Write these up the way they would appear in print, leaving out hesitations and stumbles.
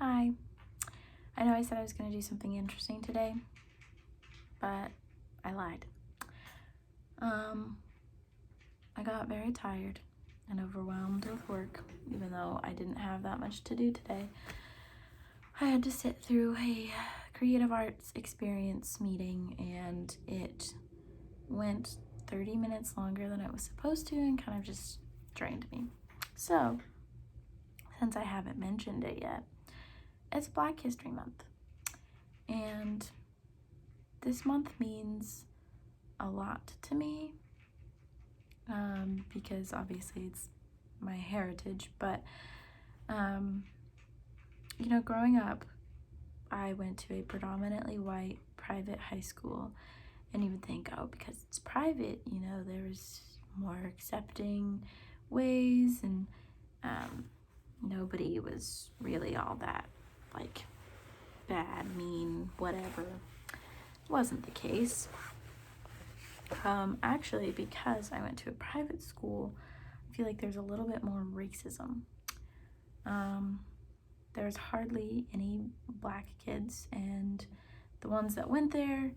Hi. I know I said I was going to do something interesting today, but I lied. I got very tired and overwhelmed with work, even though I didn't have that much to do today. I had to sit through a creative arts experience meeting, and it went 30 minutes longer than it was supposed to and kind of just drained me. So, since I haven't mentioned it yet, it's Black History Month. And this month means a lot to me because obviously it's my heritage, but growing up, I went to a predominantly white private high school, and you would think, oh, because it's private, there's more accepting ways, and nobody was really all that like bad, mean, whatever. It wasn't the case. Actually, because I went to a private school, I feel like there's a little bit more racism. There's hardly any black kids, and the ones that went there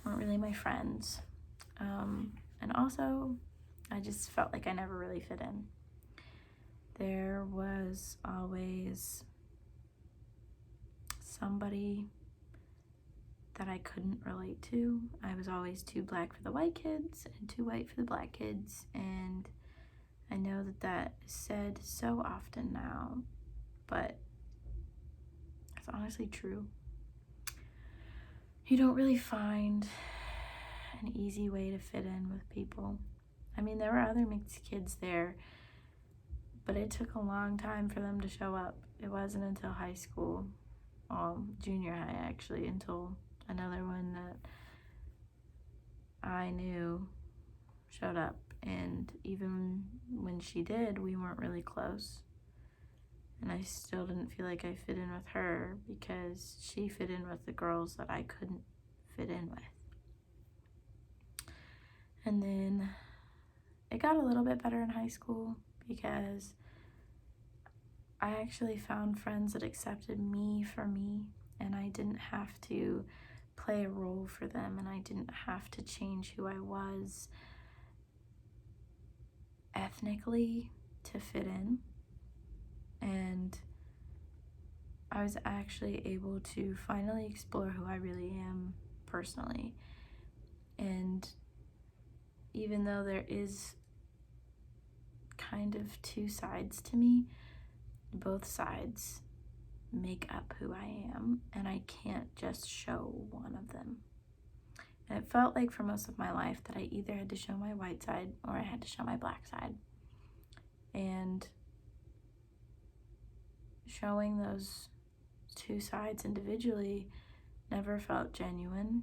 weren't really my friends. And also, I just felt like I never really fit in. There was always somebody that I couldn't relate to. I was always too black for the white kids and too white for the black kids, and I know that is said so often now, but it's honestly true. You don't really find an easy way to fit in with people. I mean, there were other mixed kids there, but it took a long time for them to show up. It wasn't until high school, junior high actually, until another one that I knew showed up. And even when she did, we weren't really close. And I still didn't feel like I fit in with her because she fit in with the girls that I couldn't fit in with. And then it got a little bit better in high school because I actually found friends that accepted me for me, and I didn't have to play a role for them, and I didn't have to change who I was ethnically to fit in. And I was actually able to finally explore who I really am personally. And even though there is kind of two sides to me, both sides make up who I am, and I can't just show one of them. And it felt like for most of my life that I either had to show my white side or I had to show my black side. And showing those two sides individually never felt genuine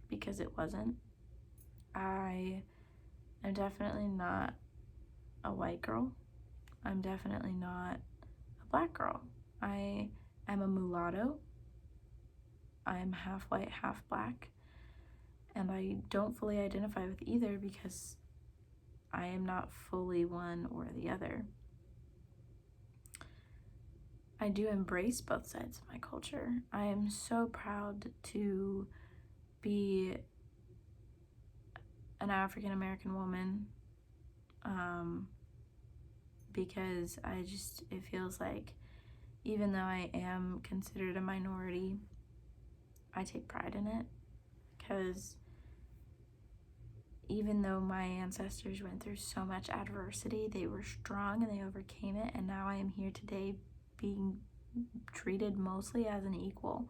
because it wasn't. I am definitely not a white girl. I'm definitely not a black girl. I am a mulatto. I'm half white, half black. And I don't fully identify with either because I am not fully one or the other. I do embrace both sides of my culture. I am so proud to be an African American woman because it feels like even though I am considered a minority, I take pride in it, because even though my ancestors went through so much adversity, they were strong and they overcame it, and now I am here today being treated mostly as an equal.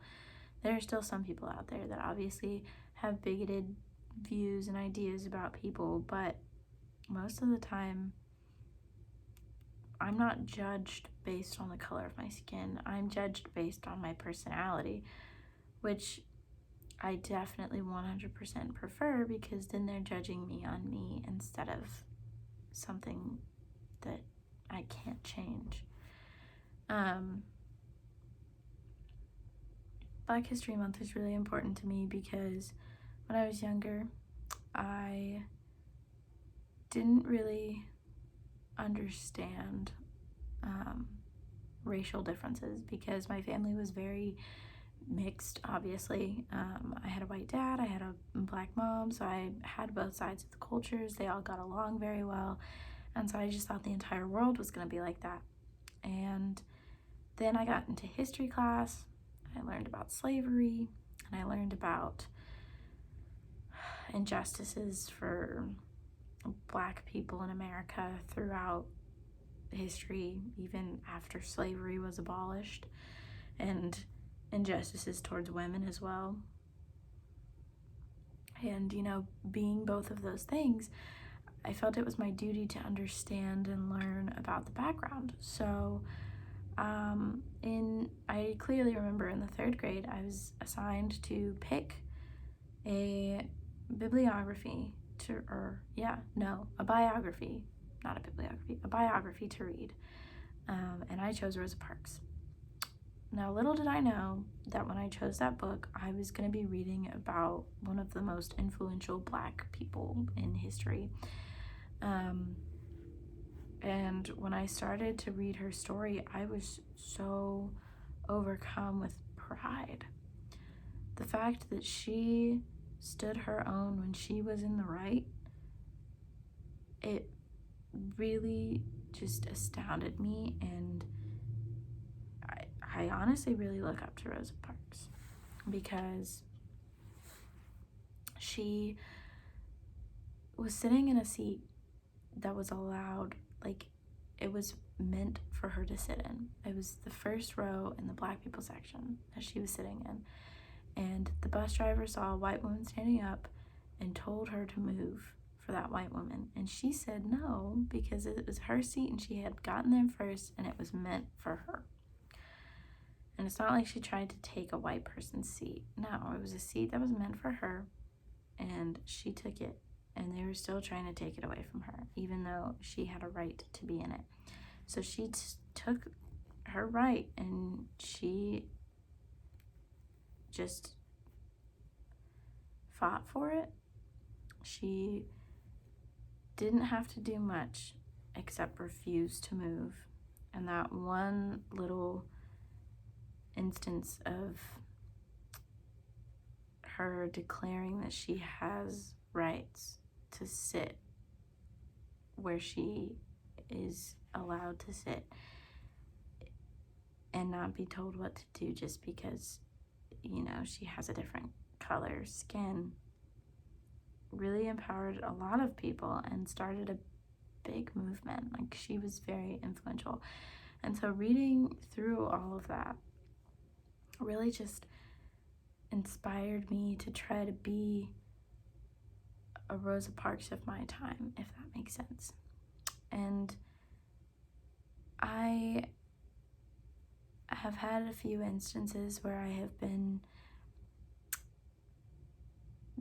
There are still some people out there that obviously have bigoted views and ideas about people, but most of the time, I'm not judged based on the color of my skin. I'm judged based on my personality, which I definitely 100% prefer, because then they're judging me on me instead of something that I can't change. Black History Month is really important to me because when I was younger, I didn't really understand racial differences, because my family was very mixed, obviously. I had a white dad, I had a black mom, so I had both sides of the cultures. They all got along very well, and so I just thought the entire world was going to be like that. And then I got into history class. I learned about slavery, and I learned about injustices for Black people in America throughout history, even after slavery was abolished, and injustices towards women as well. And, being both of those things, I felt it was my duty to understand and learn about the background. So, I clearly remember in the 3rd grade, I was assigned to pick a bibliography a biography, not a bibliography, a biography to read. And I chose Rosa Parks. Now, little did I know that when I chose that book, I was going to be reading about one of the most influential Black people in history. And when I started to read her story, I was so overcome with pride. The fact that she stood her own when she was in the right, it really just astounded me, and I honestly really look up to Rosa Parks, because she was sitting in a seat that was allowed, like, it was meant for her to sit in. It was the first row in the Black people section that she was sitting in. And the bus driver saw a white woman standing up and told her to move for that white woman. And she said no, because it was her seat and she had gotten there first and it was meant for her. And it's not like she tried to take a white person's seat. No, it was a seat that was meant for her, and she took it. And they were still trying to take it away from her, even though she had a right to be in it. So she took her right, and she just fought for it. She didn't have to do much except refuse to move. And that one little instance of her declaring that she has rights to sit where she is allowed to sit and not be told what to do just because, she has a different color skin, really empowered a lot of people and started a big movement. Like, she was very influential. And so reading through all of that really just inspired me to try to be a Rosa Parks of my time, if that makes sense. And I have had a few instances where I have been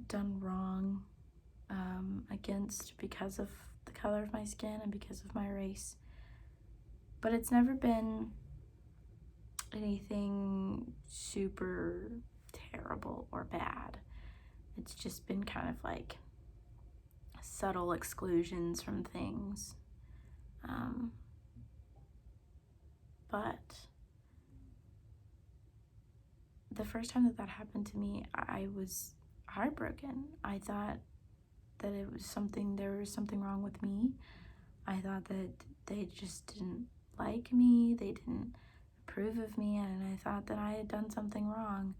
done wrong against because of the color of my skin and because of my race. But it's never been anything super terrible or bad. It's just been kind of like subtle exclusions from things. But the first time that happened to me, I was heartbroken. I thought that there was something wrong with me. I thought that they just didn't like me, they didn't approve of me, and I thought that I had done something wrong.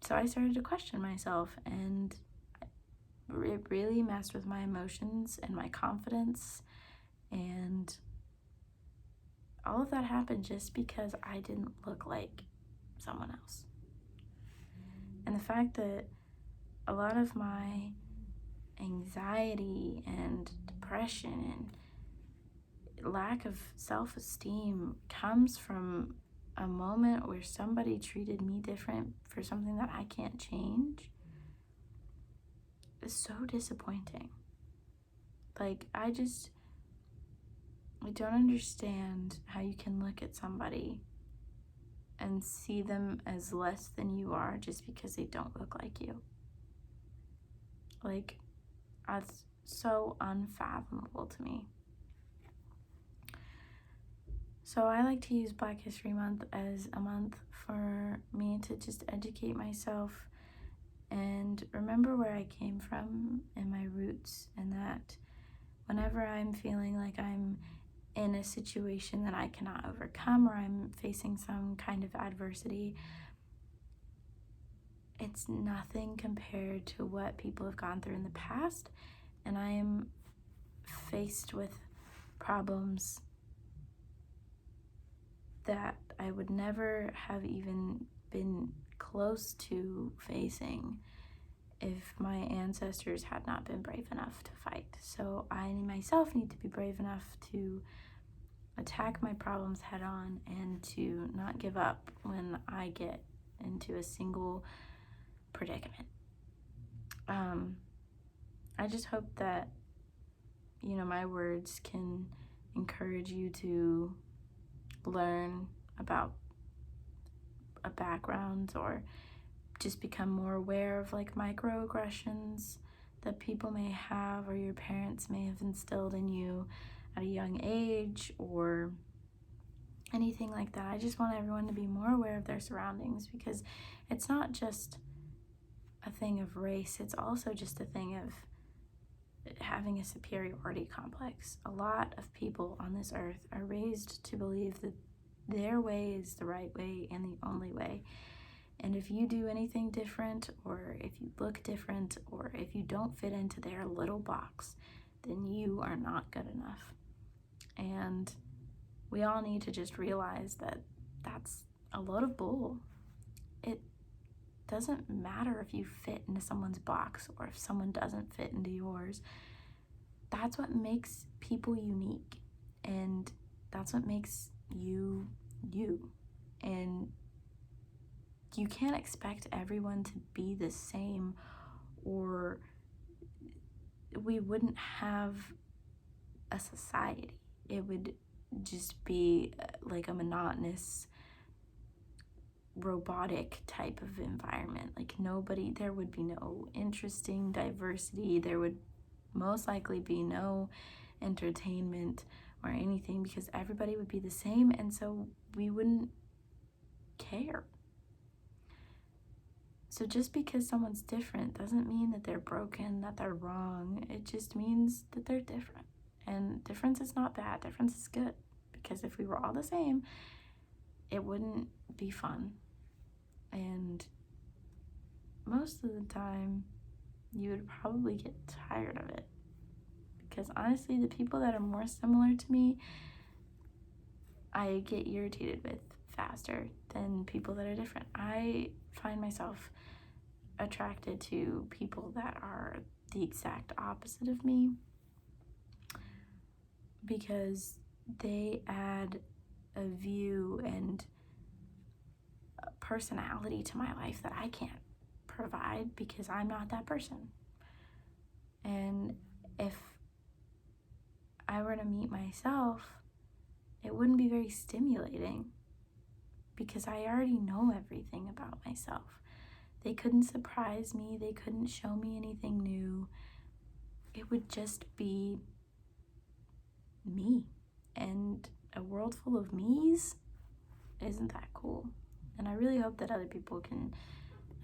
So I started to question myself, and it really messed with my emotions and my confidence, and all of that happened just because I didn't look like someone else. And the fact that a lot of my anxiety and depression and lack of self-esteem comes from a moment where somebody treated me different for something that I can't change is so disappointing. Like, I don't understand how you can look at somebody and see them as less than you are just because they don't look like you. Like, that's so unfathomable to me. So I like to use Black History Month as a month for me to just educate myself and remember where I came from and my roots, and that whenever I'm feeling like I'm in a situation that I cannot overcome or I'm facing some kind of adversity, it's nothing compared to what people have gone through in the past, and I am faced with problems that I would never have even been close to facing if my ancestors had not been brave enough to fight. So I myself need to be brave enough to attack my problems head on and to not give up when I get into a single predicament. I just hope that, my words can encourage you to learn about a background or just become more aware of like microaggressions that people may have or your parents may have instilled in you at a young age or anything like that. I just want everyone to be more aware of their surroundings, because it's not just a thing of race, it's also just a thing of having a superiority complex. A lot of people on this earth are raised to believe that their way is the right way and the only way. And if you do anything different, or if you look different, or if you don't fit into their little box, then you are not good enough. And we all need to just realize that that's a load of bull. It doesn't matter if you fit into someone's box or if someone doesn't fit into yours. That's what makes people unique, and that's what makes you you. And you can't expect everyone to be the same, or we wouldn't have a society. It would just be like a monotonous, robotic type of environment. Like there would be no interesting diversity. There would most likely be no entertainment or anything, because everybody would be the same, and so we wouldn't care. So just because someone's different doesn't mean that they're broken, that they're wrong. It just means that they're different. And difference is not bad. Difference is good. Because if we were all the same, it wouldn't be fun. And most of the time, you would probably get tired of it. Because honestly, the people that are more similar to me, I get irritated with faster than people that are different. I find myself attracted to people that are the exact opposite of me, because they add a view and a personality to my life that I can't provide, because I'm not that person. And if I were to meet myself, it wouldn't be very stimulating, because I already know everything about myself. They couldn't surprise me. They couldn't show me anything new. It would just be me. And a world full of me's isn't that cool. And I really hope that other people can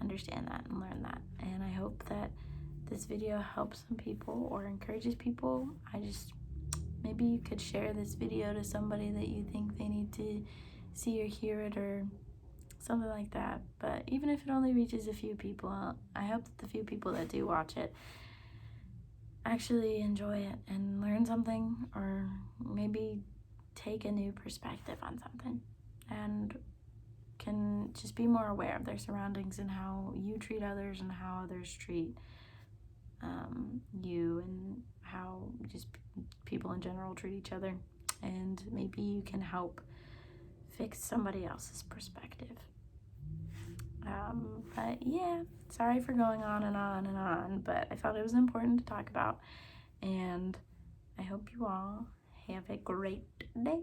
understand that and learn that. And I hope that this video helps some people or encourages people. Maybe you could share this video to somebody that you think they need to see or hear it, or something like that. But even if it only reaches a few people, I hope that the few people that do watch it actually enjoy it and learn something, or maybe take a new perspective on something, and can just be more aware of their surroundings and how you treat others and how others treat you, and how just people in general treat each other. And maybe you can help fix somebody else's perspective. But yeah, sorry for going on and on and on, but I felt it was important to talk about, and I hope you all have a great day.